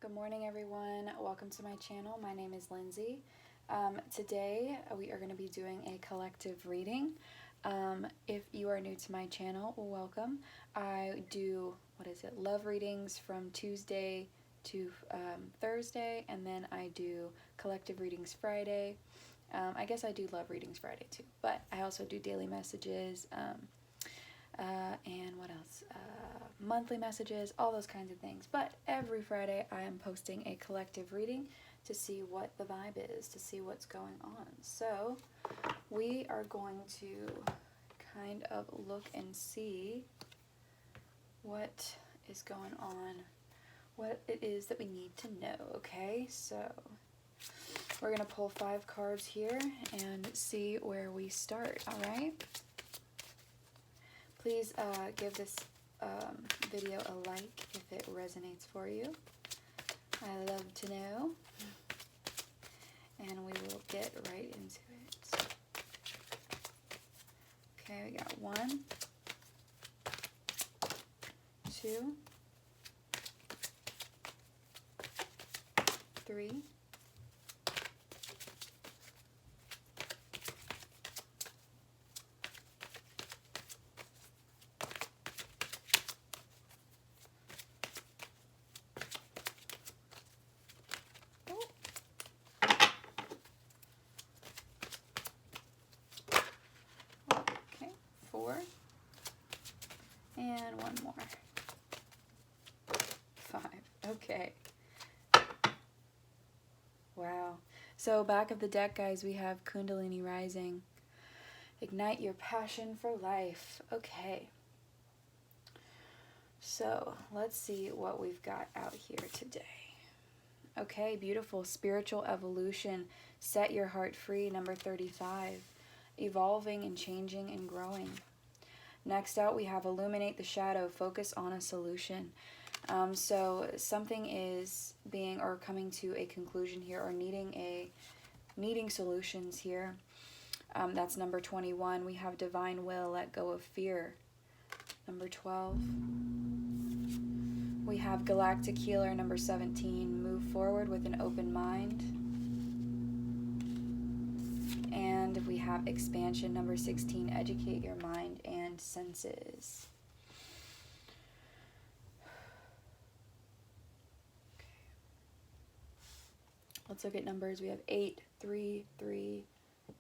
Good morning, everyone. Welcome to my channel. My name is Lindsay. Today we are going to be doing a collective reading. If you are new to my channel, welcome. I do, love readings from Tuesday to Thursday, and then I do collective readings Friday. I guess I do love readings Friday too, but I also do daily messages, and what else? Monthly messages, all those kinds of things. But every Friday I am posting a collective reading to see what the vibe is, to see what's going on. So we are going to kind of look and see what is going on, what it is that we need to know, okay? So we're going to pull 5 cards here and see where we start, all right? Please give this video a like if it resonates for you. I love to know. And we will get right into it. Okay, we got 1, 2, 3, 4, and 1 more. 5. Okay. Wow. So back of the deck, guys, we have Kundalini Rising. Ignite your passion for life. Okay. So let's see what we've got out here today. Okay, beautiful. Spiritual evolution. Set your heart free, number 35. Evolving and changing and growing. Next out, we have illuminate the shadow, focus on a solution. So something is being or coming to a conclusion here, or needing solutions here. That's number 21. We have divine will, let go of fear. Number 12. We have galactic healer, number 17. Move forward with an open mind. And we have expansion, number 16, educate your mind and senses. Okay. Let's look at numbers. We have 8, 3, 3,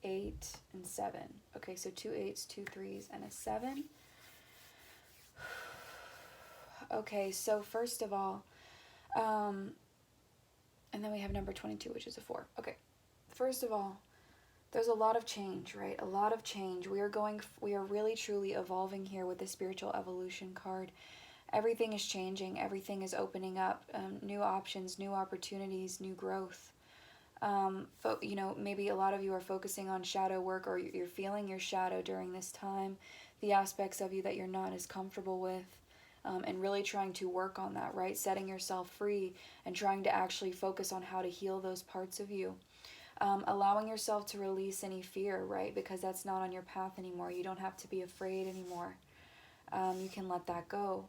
8, and 7. Okay, so 2 8s, 2 3s, and a 7. Okay, so first of all, and then we have number 22, which is a 4. Okay, first of all, there's a lot of change, right? A lot of change. We are really truly evolving here with the spiritual evolution card. Everything is changing. Everything is opening up. New options, new opportunities, new growth. Maybe a lot of you are focusing on shadow work, or you're feeling your shadow during this time, the aspects of you that you're not as comfortable with, and really trying to work on that, right? Setting yourself free and trying to actually focus on how to heal those parts of you. Allowing yourself to release any fear, right? Because that's not on your path anymore. You don't have to be afraid anymore. You can let that go.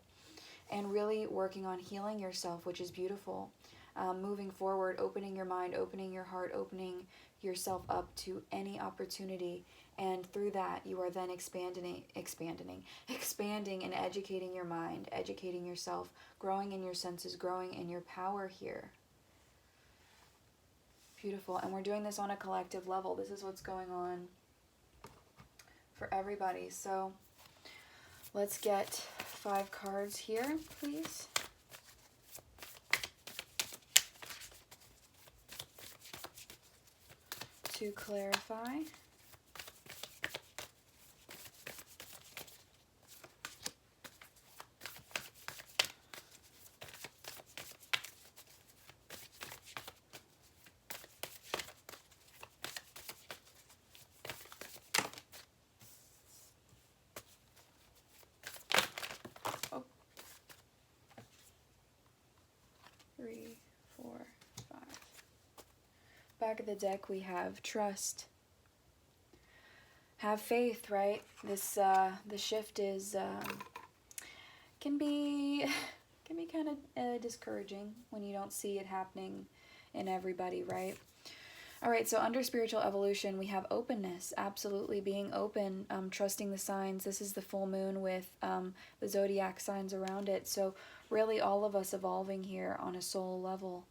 And really working on healing yourself, which is beautiful. Moving forward, opening your mind, opening your heart, opening yourself up to any opportunity. And through that, you are then expanding and educating your mind, educating yourself, growing in your senses, growing in your power here. Beautiful. And we're doing this on a collective level. This is what's going on for everybody. So let's get 5 cards here, please. To clarify. Oh. 3, 4, 5. Back of the deck we have trust. Have faith, right? This the shift is can be can be kind of discouraging when you don't see it happening in everybody, right? All right, so under spiritual evolution, we have openness, absolutely being open, trusting the signs. This is the full moon with the zodiac signs around it. So really all of us evolving here on a soul level,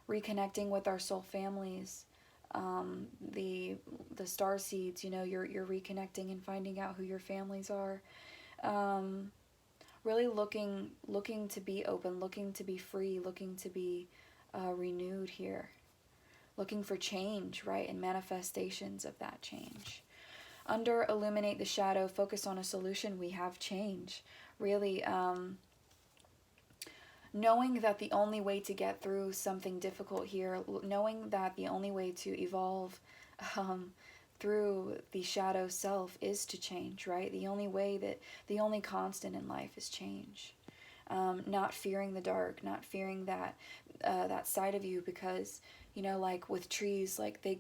reconnecting with our soul families, the star seeds, you know, you're reconnecting and finding out who your families are. Really looking to be open, looking to be free, looking to be renewed here. Looking for change, right, and manifestations of that change. Under illuminate the shadow, focus on a solution, we have change. Really knowing that the only way to get through something difficult here, knowing that the only way to evolve through the shadow self is to change, right? The only constant in life is change. Not fearing the dark, not fearing that side of you, because, you know, like with trees, like they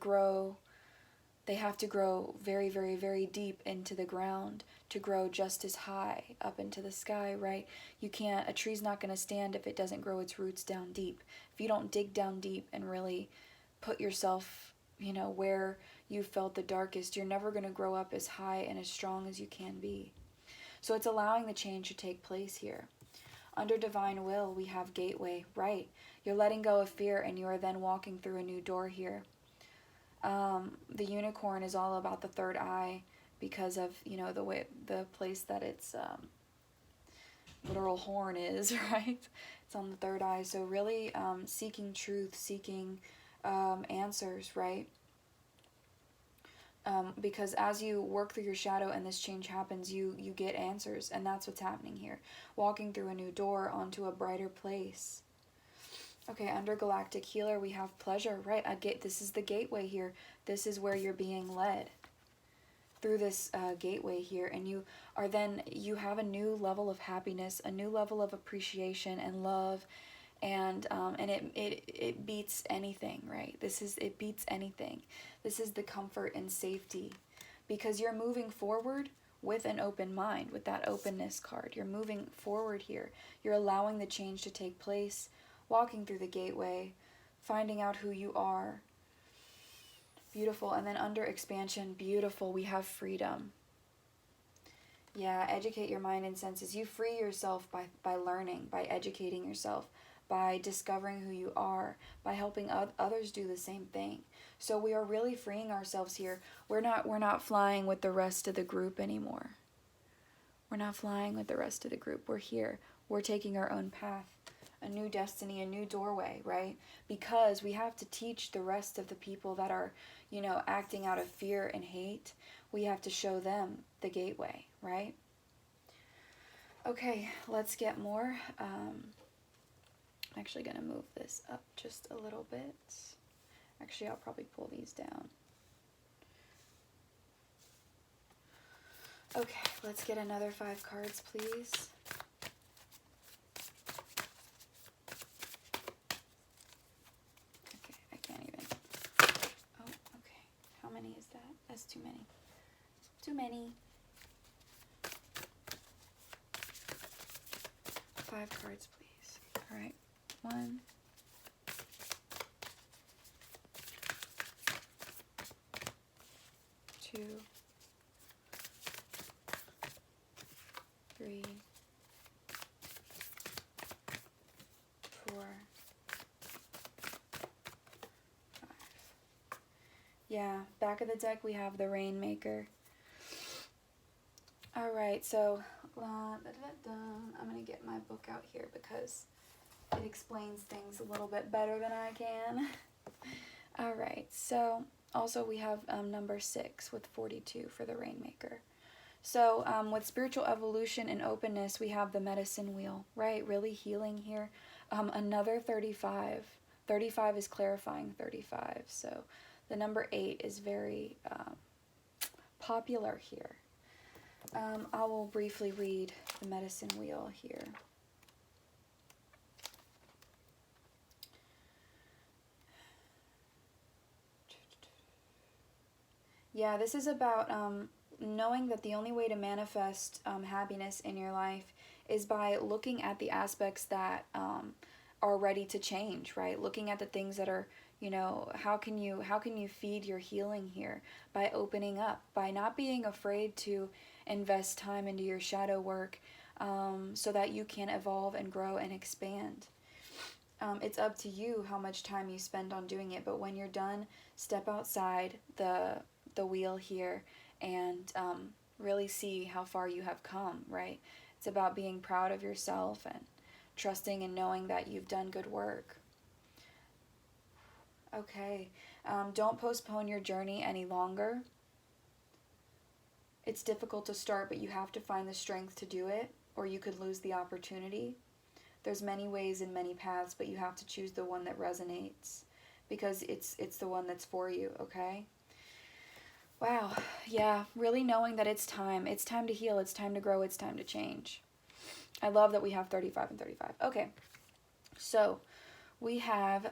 have to grow very, very, very deep into the ground to grow just as high up into the sky, right? A tree's not going to stand if it doesn't grow its roots down deep. If you don't dig down deep and really put yourself, you know, where you felt the darkest, you're never going to grow up as high and as strong as you can be. So it's allowing the change to take place here. Under divine will, we have gateway, right? You're letting go of fear and you are then walking through a new door here. The unicorn is all about the third eye because of, you know, the place that its literal horn is, right? It's on the third eye. So really seeking truth, seeking answers, right? Because as you work through your shadow and this change happens, you get answers, and that's what's happening here. Walking through a new door onto a brighter place. Okay, under galactic healer, we have pleasure, right? This is the gateway here. This is where you're being led through this gateway here, and you have a new level of happiness, a new level of appreciation and love, and it beats anything, right? It beats anything. This is the comfort and safety, because you're moving forward with an open mind, with that openness card. You're moving forward here. You're allowing the change to take place, walking through the gateway, finding out who you are. Beautiful. And then under expansion, beautiful, we have freedom. Yeah, educate your mind and senses. You free yourself by learning, by educating yourself, by discovering who you are, by helping others do the same thing. So we are really freeing ourselves here. We're not flying with the rest of the group anymore. We're not flying with the rest of the group. We're here. We're taking our own path, a new destiny, a new doorway, right? Because we have to teach the rest of the people that are, you know, acting out of fear and hate. We have to show them the gateway, right? Okay, let's get more. I'm actually going to move this up just a little bit. Actually, I'll probably pull these down. Okay, let's get another 5 cards, please. Okay, I can't even. Oh, okay. How many is that? That's too many. Too many. 5 cards, please. All right. 1, 2, 3, 4, 5. Yeah, back of the deck we have the Rainmaker. All right, so I'm going to get my book out here because it explains things a little bit better than I can. All right, so also we have number 6 with 42 for the Rainmaker. So with spiritual evolution and openness, we have the medicine wheel, right? Really healing here. Another 35. 35 is clarifying 35. So the number 8 is very popular here. I will briefly read the medicine wheel here. Yeah, this is about knowing that the only way to manifest happiness in your life is by looking at the aspects that are ready to change, right? Looking at the things that are, how can you feed your healing here? By opening up, by not being afraid to invest time into your shadow work, so that you can evolve and grow and expand. It's up to you how much time you spend on doing it, but when you're done, step outside the wheel here and really see how far you have come, right? It's about being proud of yourself and trusting and knowing that you've done good work. Okay, don't postpone your journey any longer. It's difficult to start, but you have to find the strength to do it, or you could lose the opportunity. There's many ways and many paths, but you have to choose the one that resonates, because it's the one that's for you, okay? Wow, yeah, really knowing that it's time. It's time to heal, it's time to grow, it's time to change. I love that we have 35 and 35. Okay, so we have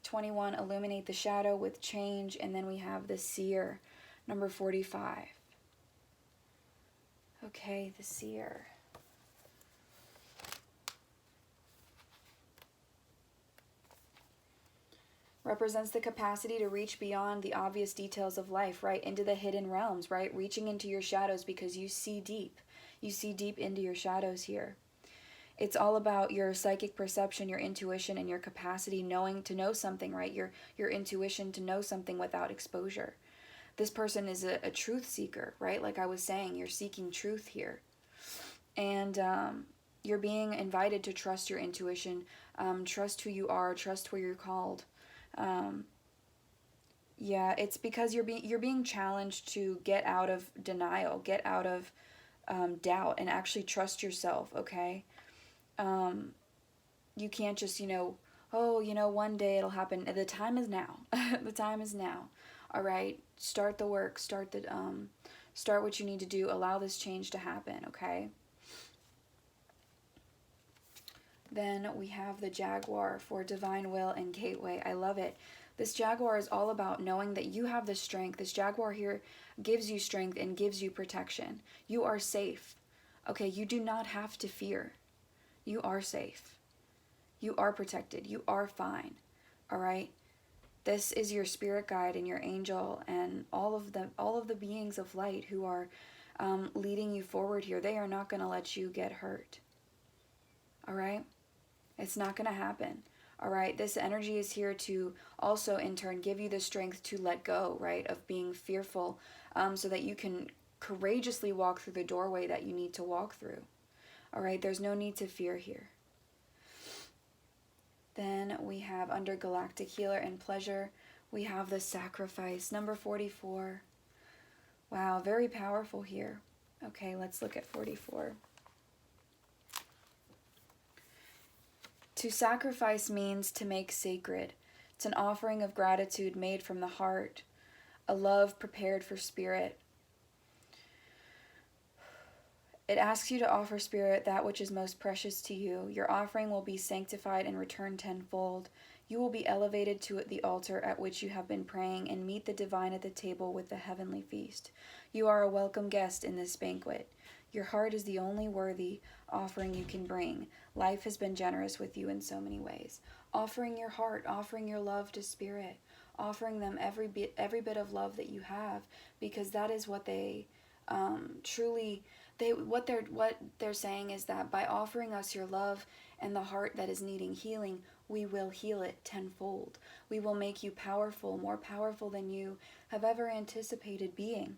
21, illuminate the shadow with change, and then we have the seer, number 45. Okay, the seer. Represents the capacity to reach beyond the obvious details of life, right? Into the hidden realms, right? Reaching into your shadows because you see deep. You see deep into your shadows here. It's all about your psychic perception, your intuition, and your capacity to know something, right? Your intuition to know something without exposure. This person is a truth seeker, right? Like I was saying, you're seeking truth here. And you're being invited to trust your intuition, trust who you are, trust where you're called. Yeah, it's because you're being challenged to get out of denial, get out of doubt, and actually trust yourself. Okay, you can't just one day it'll happen. The time is now. The time is now. All right, start the work. Start what you need to do. Allow this change to happen. Okay. Then we have the Jaguar for Divine Will and Gateway. I love it. This Jaguar is all about knowing that you have the strength. This Jaguar here gives you strength and gives you protection. You are safe. Okay, you do not have to fear. You are safe. You are protected. You are fine. All right? This is your spirit guide and your angel and all of the beings of light who are leading you forward here. They are not going to let you get hurt. All right? It's not going to happen. All right? This energy is here to also, in turn, give you the strength to let go, right, of being fearful, so that you can courageously walk through the doorway that you need to walk through. All right? There's no need to fear here. Then we have under Galactic Healer and Pleasure, we have the Sacrifice, number 44. Wow, very powerful here. Okay, let's look at 44. To sacrifice means to make sacred. It's an offering of gratitude made from the heart, a love prepared for spirit. It asks you to offer spirit that which is most precious to you. Your offering will be sanctified and returned tenfold. You will be elevated to the altar at which you have been praying and meet the divine at the table with the heavenly feast. You are a welcome guest in this banquet. Your heart is the only worthy offering you can bring. Life has been generous with you in so many ways. Offering your heart, offering your love to spirit, offering them every bit of love that you have, because that is what they what they're saying is that by offering us your love and the heart that is needing healing, we will heal it tenfold. We will make you powerful, more powerful than you have ever anticipated being.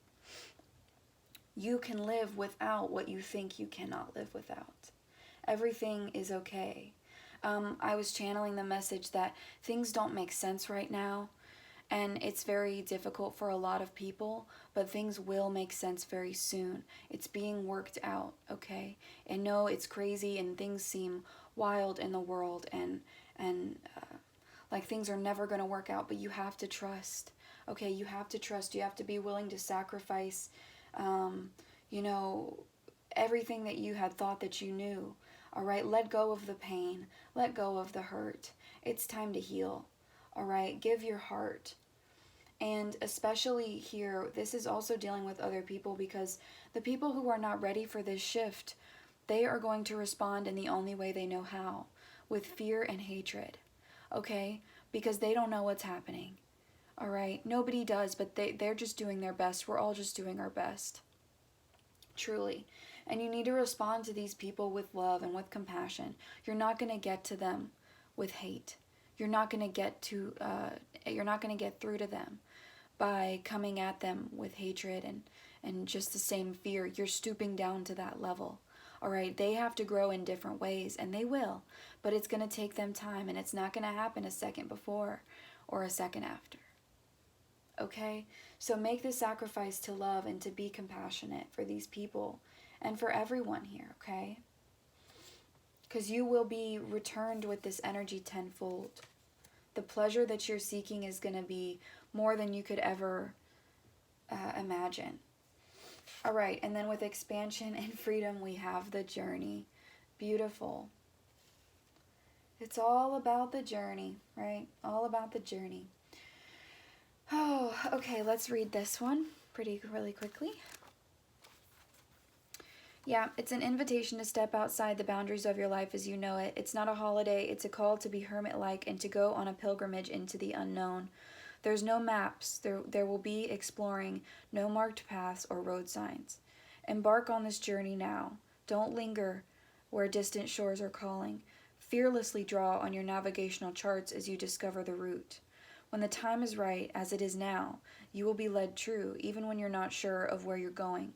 You can live without what you think you cannot live without. Everything is okay. I was channeling the message that things don't make sense right now, and it's very difficult for a lot of people, but things will make sense very soon. It's being worked out, okay? And no, it's crazy and things seem wild in the world and like things are never going to work out, but you have to trust, okay? You have to trust. You have to be willing to sacrifice everything that you had thought that you knew. All right, let go of the pain, let go of the hurt. It's time to heal. All right, give your heart. And especially here, this is also dealing with other people, because the people who are not ready for this shift, They are going to respond in the only way they know how, with fear and hatred, okay? Because they don't know what's happening, all right? Nobody does, but they're just doing their best. We're all just doing our best, truly. And you need to respond to these people with love and with compassion. You're not going to get to them with hate. You're not going to get through to them by coming at them with hatred and just the same fear. You're stooping down to that level. All right, they have to grow in different ways, and they will, but it's going to take them time, and it's not going to happen a second before or a second after. Okay? So make the sacrifice to love and to be compassionate for these people and for everyone here, okay? Because you will be returned with this energy tenfold. The pleasure that you're seeking is going to be more than you could ever imagine. All right, and then with expansion and freedom, we have the journey. Beautiful. It's all about the journey, right? All about the journey. Oh, okay, let's read this one really quickly. Yeah, it's an invitation to step outside the boundaries of your life as you know it. It's not a holiday, it's a call to be hermit-like and to go on a pilgrimage into the unknown. There's no maps, there will be exploring, no marked paths or road signs. Embark on this journey now. Don't linger where distant shores are calling. Fearlessly draw on your navigational charts as you discover the route. When the time is right, as it is now, you will be led true, even when you're not sure of where you're going.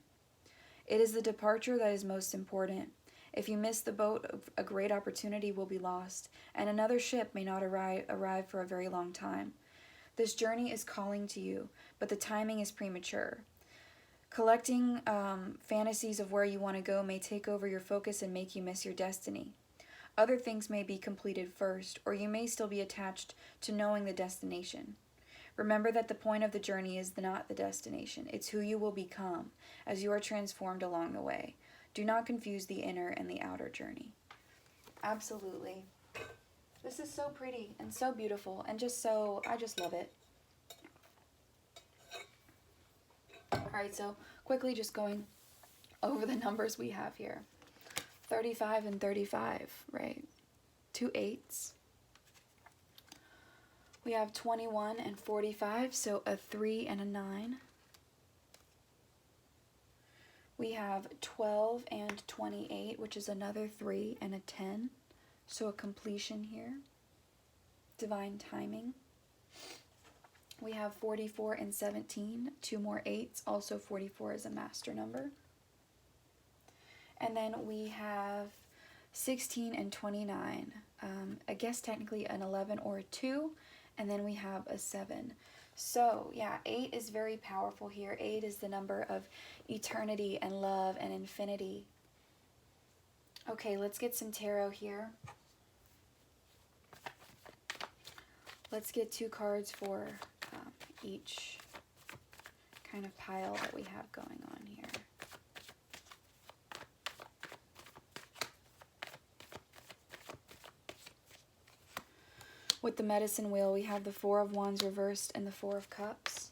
It is the departure that is most important. If you miss the boat, a great opportunity will be lost, and another ship may not arrive for a very long time. This journey is calling to you, but the timing is premature. Collecting fantasies of where you want to go may take over your focus and make you miss your destiny. Other things may be completed first, or you may still be attached to knowing the destination. Remember that the point of the journey is not the destination. It's who you will become as you are transformed along the way. Do not confuse the inner and the outer journey. Absolutely. This is so pretty and so beautiful and I just love it. All right, so quickly just going over the numbers we have here. 35 and 35, right? 2 8s. We have 21 and 45, so a 3 and a 9. We have 12 and 28, which is another 3 and a 10. So a completion here. Divine timing. We have 44 and 17, 2 more 8s. Also 44 is a master number. And then we have 16 and 29. I guess technically an 11 or a 2. And then we have a 7. So, yeah, 8 is very powerful here. 8 is the number of eternity and love and infinity. Okay, let's get some tarot here. Let's get 2 cards for each kind of pile that we have going on here. With the medicine wheel, we have the 4 of Wands reversed and the 4 of Cups.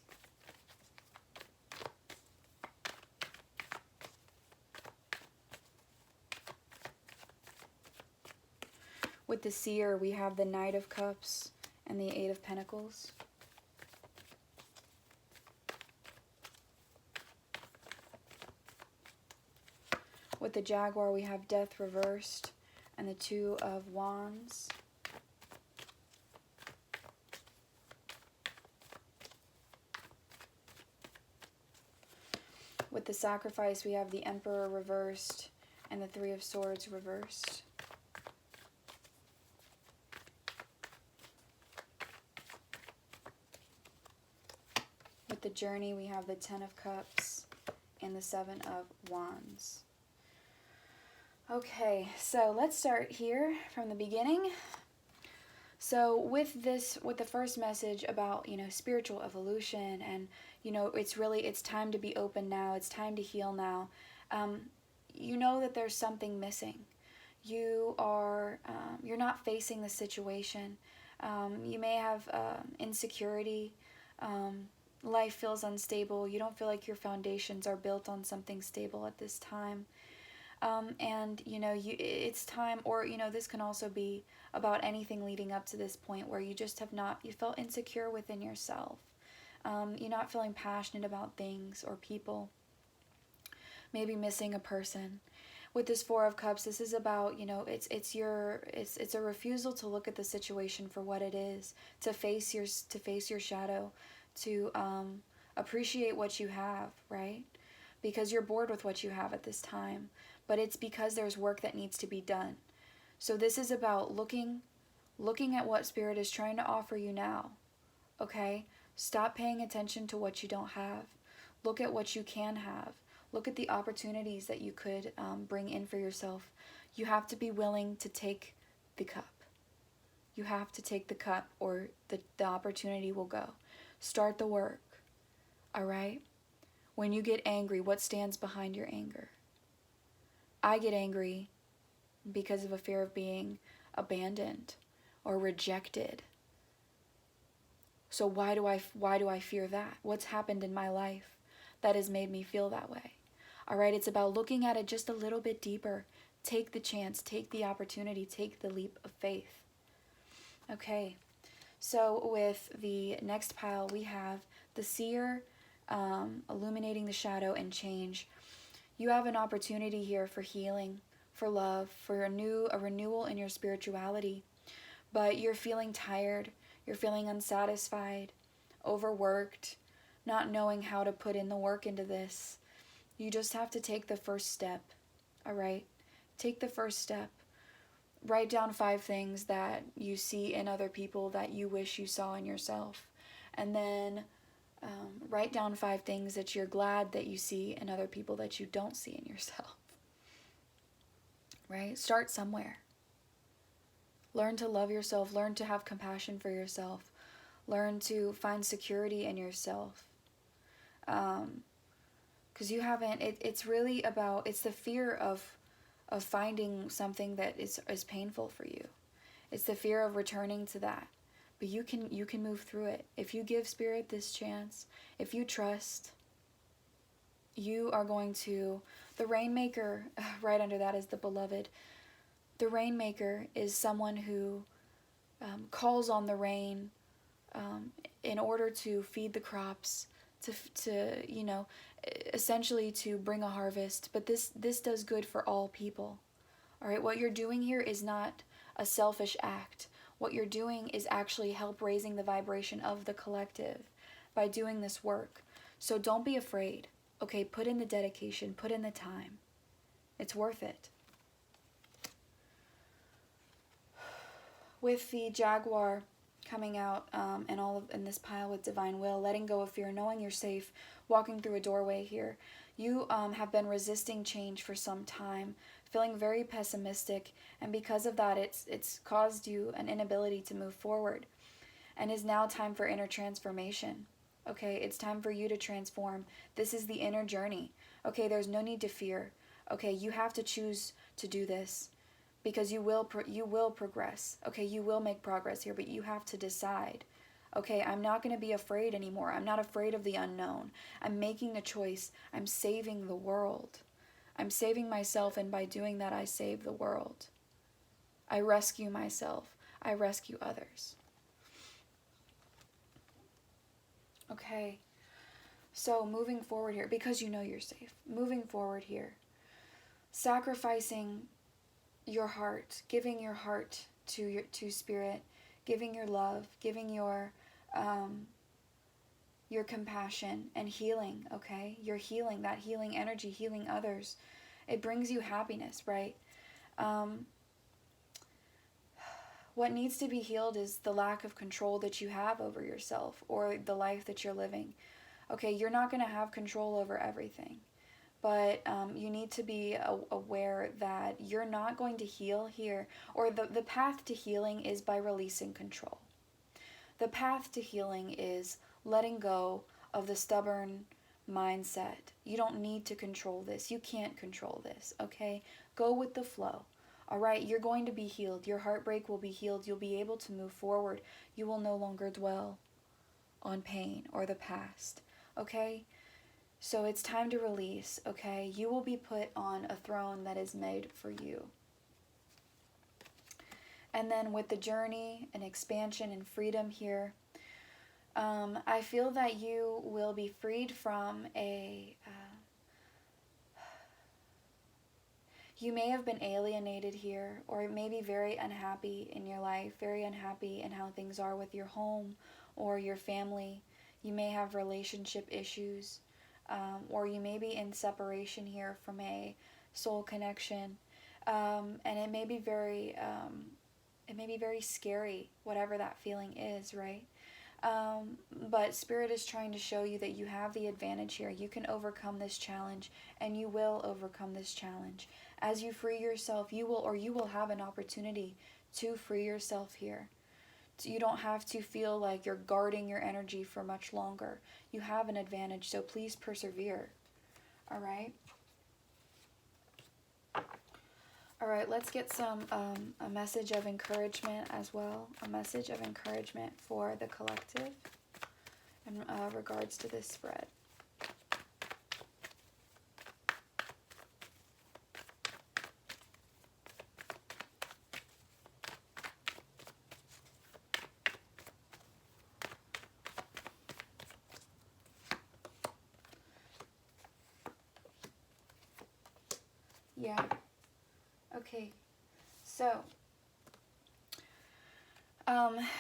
With the Seer, we have the Knight of Cups and the 8 of Pentacles. With the Jaguar, we have Death reversed and the 2 of Wands. With the Sacrifice, we have the Emperor reversed and the 3 of Swords reversed. With the Journey, we have the 10 of Cups and the 7 of Wands. Okay, so let's start here from the beginning. So with the first message about, spiritual evolution and, it's time to be open now. It's time to heal now. You know that there's something missing. You're not facing the situation. You may have insecurity. Life feels unstable. You don't feel like your foundations are built on something stable at this time. And it's time, or this can also be about anything leading up to this point where you just you felt insecure within yourself. You're not feeling passionate about things or people, maybe missing a person. With this Four of Cups, this is about, it's a refusal to look at the situation for what it is, to face your shadow, to appreciate what you have, right? Because you're bored with what you have at this time, but it's because there's work that needs to be done. So this is about looking at what Spirit is trying to offer you now. Okay? Stop paying attention to what you don't have. Look at what you can have. Look at the opportunities that you could bring in for yourself. You have to be willing to take the cup. You have to take the cup, or the opportunity will go. Start the work. All right? When you get angry, what stands behind your anger? I get angry because of a fear of being abandoned or rejected. So why do I fear that? What's happened in my life that has made me feel that way? All right, it's about looking at it just a little bit deeper. Take the chance, take the opportunity, take the leap of faith. Okay, so with the next pile, we have the Seer, illuminating the shadow and change. You have an opportunity here for healing, for love, for a renewal in your spirituality. But you're feeling tired, you're feeling unsatisfied, overworked, not knowing how to put in the work into this. You just have to take the first step, all right? Take the first step. Write down 5 things that you see in other people that you wish you saw in yourself. And then write down 5 things that you're glad that you see in other people that you don't see in yourself. Right? Start somewhere. Learn to love yourself. Learn to have compassion for yourself. Learn to find security in yourself. Because you haven't, it's really about, it's the fear of finding something that is painful for you. It's the fear of returning to that. But you can move through it. If you give Spirit this chance, if you trust, you are going to, the Rainmaker, right under that is the Beloved. The Rainmaker is someone who calls on the rain in order to feed the crops, to essentially to bring a harvest. But this does good for all people. All right, what you're doing here is not a selfish act. What you're doing is actually help raising the vibration of the collective by doing this work. So don't be afraid. Okay, put in the dedication, put in the time. It's worth it. With the Jaguar coming out and all in this pile with Divine Will, letting go of fear, knowing you're safe, walking through a doorway here. You have been resisting change for some time, feeling very pessimistic, and because of that, it's caused you an inability to move forward. And is now time for inner transformation. Okay, it's time for you to transform. This is the inner journey. Okay, there's no need to fear. Okay, you have to choose to do this. Because you will progress. Okay, you will make progress here, but you have to decide. Okay, I'm not going to be afraid anymore. I'm not afraid of the unknown. I'm making a choice. I'm saving the world. I'm saving myself, and by doing that, I save the world. I rescue myself. I rescue others. Okay, so moving forward here, because you know you're safe. Moving forward here, sacrificing your heart, giving your heart to Spirit, giving your love, giving your compassion and healing. Okay, your healing, that healing energy, healing others, it brings you happiness, right? What needs to be healed is the lack of control that you have over yourself or the life that you're living. Okay, you're not going to have control over everything. But you need to be aware that you're not going to heal here, or the path to healing is by releasing control. The path to healing is letting go of the stubborn mindset. You don't need to control this. You can't control this, okay? Go with the flow. All right, you're going to be healed. Your heartbreak will be healed. You'll be able to move forward. You will no longer dwell on pain or the past, okay? So it's time to release, okay? You will be put on a throne that is made for you. And then with the journey and expansion and freedom here, I feel that you will be freed from you may have been alienated here, or maybe very unhappy in your life, very unhappy in how things are with your home or your family. You may have relationship issues, or you may be in separation here from a soul connection, and it may be very scary, whatever that feeling is, right? But Spirit is trying to show you that you have the advantage here. You can overcome this challenge, and you will overcome this challenge. As you free yourself, you will have an opportunity to free yourself here. So you don't have to feel like you're guarding your energy for much longer. You have an advantage, so please persevere. All right? All right, let's get a message of encouragement as well. A message of encouragement for the collective in regards to this spread. Yeah. Okay. So,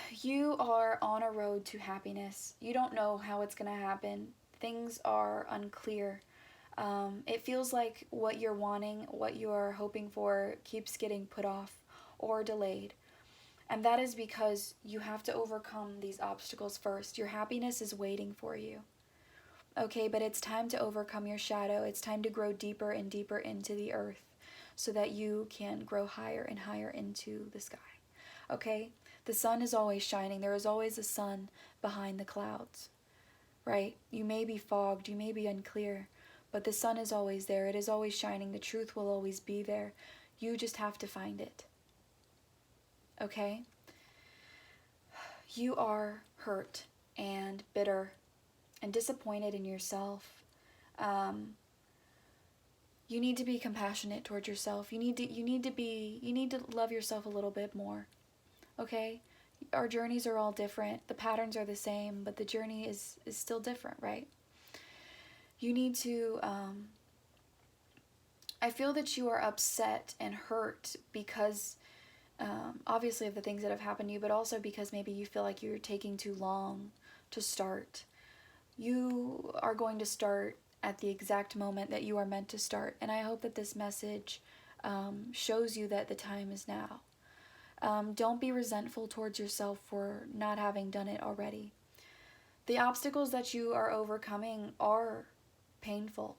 you are on a road to happiness. You don't know how it's going to happen. Things are unclear. It feels like what you're wanting, what you're hoping for, keeps getting put off or delayed. And that is because you have to overcome these obstacles first. Your happiness is waiting for you. Okay, but it's time to overcome your shadow. It's time to grow deeper and deeper into the earth so that you can grow higher and higher into the sky. Okay? The sun is always shining. There is always a sun behind the clouds, right? You may be fogged, you may be unclear, but the sun is always there. It is always shining. The truth will always be there. You just have to find it. Okay? You are hurt and bitter and disappointed in yourself. You need to be compassionate towards yourself. You need to love yourself a little bit more. Okay? Our journeys are all different. The patterns are the same, but the journey is still different, right? You need to I feel that you are upset and hurt because obviously of the things that have happened to you, but also because maybe you feel like you're taking too long to start. You are going to start at the exact moment that you are meant to start. And I hope that this message shows you that the time is now. Don't be resentful towards yourself for not having done it already. The obstacles that you are overcoming are painful.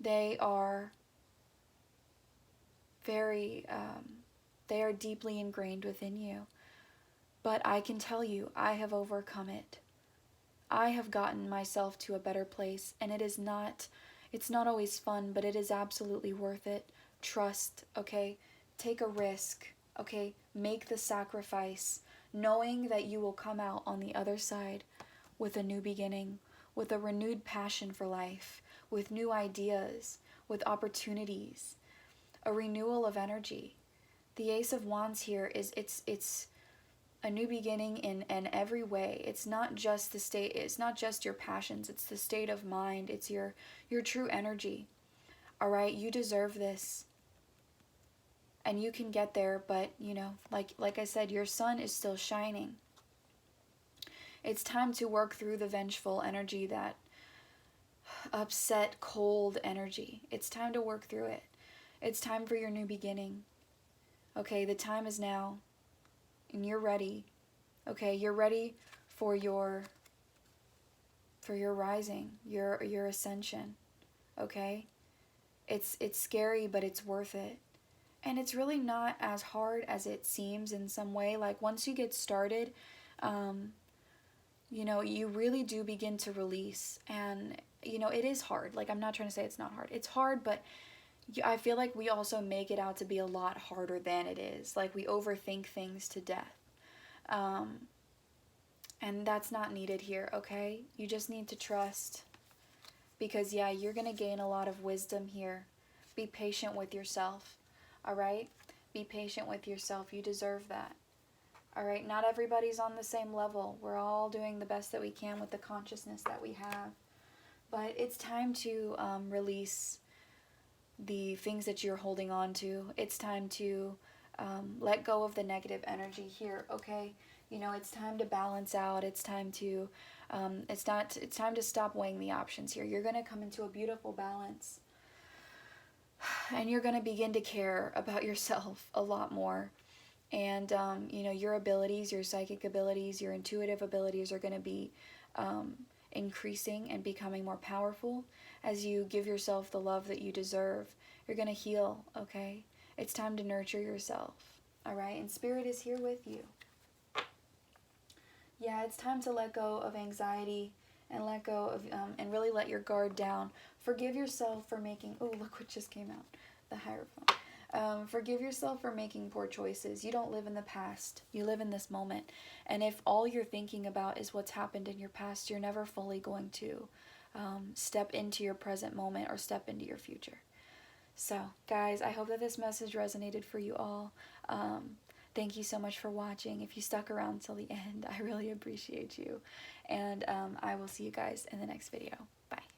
They are they are deeply ingrained within you. But I can tell you, I have overcome it. I have gotten myself to a better place, and it's not always fun, but it is absolutely worth it. Trust, okay? Take a risk, okay? Make the sacrifice, knowing that you will come out on the other side with a new beginning, with a renewed passion for life, with new ideas, with opportunities, a renewal of energy. The Ace of Wands here is it's a new beginning in every way. It's not just the state, it's not just your passions, it's the state of mind, it's your true energy. All right, you deserve this. And you can get there, but you know, like I said, your sun is still shining. It's time to work through the vengeful energy, that upset, cold energy. It's time to work through it. It's time for your new beginning. Okay, the time is now. And you're ready. Okay, you're ready for your rising, your ascension. Okay? It's scary, but it's worth it. And it's really not as hard as it seems in some way. Like once you get started, you know, you really do begin to release. And you know, it is hard. Like I'm not trying to say it's not hard. It's hard, but I feel like we also make it out to be a lot harder than it is. Like we overthink things to death. And that's not needed here, okay? You just need to trust because yeah, you're going to gain a lot of wisdom here. Be patient with yourself. All right? Be patient with yourself. You deserve that. All right? Not everybody's on the same level. We're all doing the best that we can with the consciousness that we have. But it's time to release the things that you're holding on to. It's time to let go of the negative energy here, okay? You know, it's time to balance out. It's time to it's time to stop weighing the options here. You're going to come into a beautiful balance. And you're going to begin to care about yourself a lot more. And you know, your abilities, your psychic abilities, your intuitive abilities are going to be increasing and becoming more powerful as you give yourself the love that you deserve. You're going to heal, okay? It's time to nurture yourself, all right? And Spirit is here with you. Yeah, it's time to let go of anxiety and let go of, and really let your guard down. Forgive yourself for making, oh, look what just came out, the Hierophant. Forgive yourself for making poor choices. You don't live in the past. You live in this moment. And if all you're thinking about is what's happened in your past, you're never fully going to step into your present moment or step into your future. So, guys, I hope that this message resonated for you all. Thank you so much for watching. If you stuck around till the end, I really appreciate you. And I will see you guys in the next video. Bye.